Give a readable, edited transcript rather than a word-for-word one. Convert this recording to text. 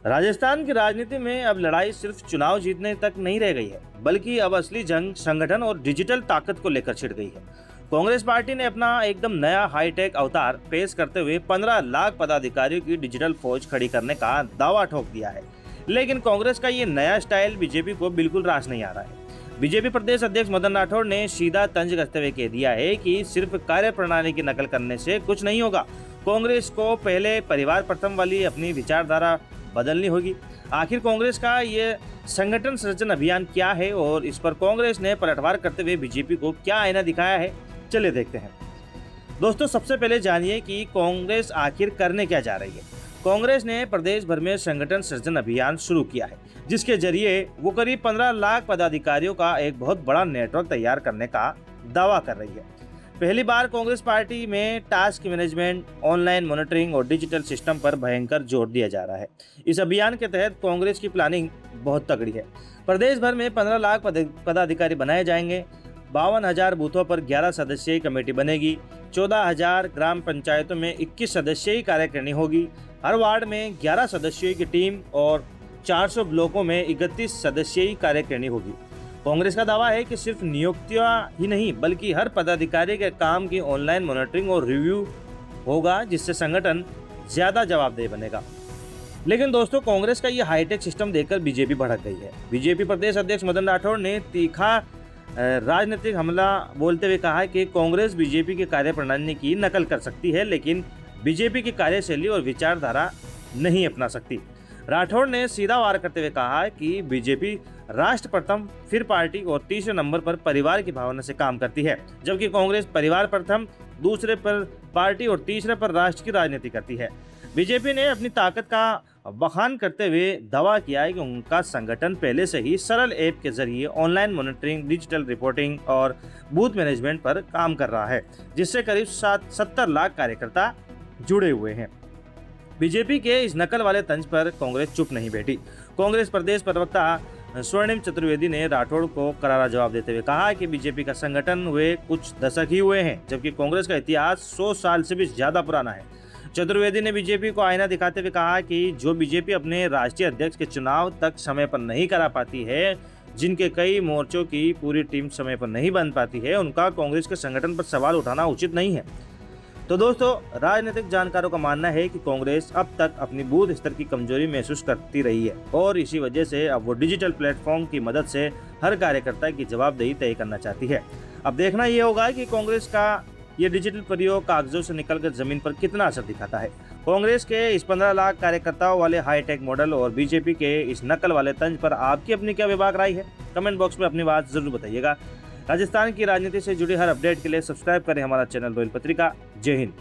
राजस्थान की राजनीति में अब लड़ाई सिर्फ चुनाव जीतने तक नहीं रह गई है, बल्कि अब असली जंग संगठन और डिजिटल ताकत को लेकर छिड़ गई है। कांग्रेस पार्टी ने अपना एकदम नया हाईटेक अवतार पेश करते हुए 15 लाख पदाधिकारियों की डिजिटल फौज खड़ी करने का दावा ठोक दिया है। लेकिन कांग्रेस का ये नया स्टाइल बीजेपी को बिल्कुल रास नहीं आ रहा है। बीजेपी प्रदेश अध्यक्ष मदन राठौड़ ने सीधा तंज कसते हुए कह दिया है कि सिर्फ कार्यप्रणाली की नकल करने से कुछ नहीं होगा। कांग्रेस को पहले परिवार प्रथम वाली अपनी विचारधारा बदलनी होगी। आखिर कांग्रेस का ये संगठन सृजन अभियान क्या है और इस पर कांग्रेस ने पलटवार करते हुए बीजेपी को क्या आईना दिखाया है, चलिए देखते हैं। दोस्तों, सबसे पहले जानिए कि कांग्रेस आखिर करने क्या जा रही है। कांग्रेस ने प्रदेश भर में संगठन सृजन अभियान शुरू किया है, जिसके जरिए वो करीब 15 लाख पदाधिकारियों का एक बहुत बड़ा नेटवर्क तैयार करने का दावा कर रही है। पहली बार कांग्रेस पार्टी में टास्क मैनेजमेंट, ऑनलाइन मॉनिटरिंग और डिजिटल सिस्टम पर भयंकर जोर दिया जा रहा है। इस अभियान के तहत कांग्रेस की प्लानिंग बहुत तगड़ी है। प्रदेश भर में 15 लाख पदाधिकारी बनाए जाएंगे। 52,000 बूथों पर 11 सदस्यीय कमेटी बनेगी। 14,000 ग्राम पंचायतों में 21 सदस्यीय कार्यकारिणी होगी। हर वार्ड में 11 सदस्यों की टीम और 400 ब्लॉकों में 31 सदस्यीय कार्यकारिणी होगी। कांग्रेस का दावा है कि सिर्फ नियुक्तियां ही नहीं, बल्कि हर पदाधिकारी के काम की ऑनलाइन मॉनिटरिंग और रिव्यू होगा, जिससे संगठन ज्यादा जवाबदेह बनेगा। लेकिन दोस्तों, कांग्रेस का ये हाईटेक सिस्टम देखकर बीजेपी भड़क गई है। बीजेपी प्रदेश अध्यक्ष मदन राठौड़ ने तीखा राजनीतिक हमला बोलते हुए कहा कि कांग्रेस बीजेपी की कार्यप्रणाली की नकल कर सकती है, लेकिन बीजेपी की कार्यशैली और विचारधारा नहीं अपना सकती। राठौड़ ने सीधा वार करते हुए कहा कि बीजेपी राष्ट्र प्रथम, फिर पार्टी और तीसरे नंबर पर परिवार की भावना से काम करती है, जबकि कांग्रेस परिवार प्रथम, दूसरे पर पार्टी और तीसरे पर राष्ट्र की राजनीति करती है। बीजेपी ने अपनी ताकत का बखान करते हुए दावा किया है कि उनका संगठन पहले से ही सरल ऐप के जरिए ऑनलाइन मॉनिटरिंग, डिजिटल रिपोर्टिंग और बूथ मैनेजमेंट पर काम कर रहा है, जिससे करीब 70 लाख कार्यकर्ता जुड़े हुए हैं। बीजेपी के इस नकल वाले तंज पर कांग्रेस चुप नहीं बैठी। कांग्रेस प्रदेश प्रवक्ता स्वर्णिम चतुर्वेदी ने राठौड़ को करारा जवाब देते हुए कहा कि बीजेपी का संगठन हुए कुछ दशक ही हुए हैं, जबकि कांग्रेस का इतिहास 100 साल से भी ज्यादा पुराना है। चतुर्वेदी ने बीजेपी को आईना दिखाते हुए कहा कि जो बीजेपी अपने राष्ट्रीय अध्यक्ष के चुनाव तक समय पर नहीं करा पाती है, जिनके कई मोर्चों की पूरी टीम समय पर नहीं बन पाती है, उनका कांग्रेस के संगठन पर सवाल उठाना उचित नहीं है। तो दोस्तों, राजनीतिक जानकारों का मानना है कि कांग्रेस अब तक अपनी बूथ स्तर की कमजोरी महसूस करती रही है और इसी वजह से अब वो डिजिटल प्लेटफॉर्म की मदद से हर कार्यकर्ता की जवाबदेही तय करना चाहती है। अब देखना ये होगा कि कांग्रेस का ये डिजिटल प्रयोग कागजों से निकलकर जमीन पर कितना असर दिखाता है। कांग्रेस के इस 15 लाख कार्यकर्ताओं वाले हाईटेक मॉडल और बीजेपी के इस नकल वाले तंज पर आपकी अपनी क्या विभाग राय है? कमेंट बॉक्स में अपनी बात जरूर बताइएगा। राजस्थान की राजनीति से जुड़ी हर अपडेट के लिए सब्सक्राइब करें हमारा चैनल रोयल पत्रिका। जय हिंद।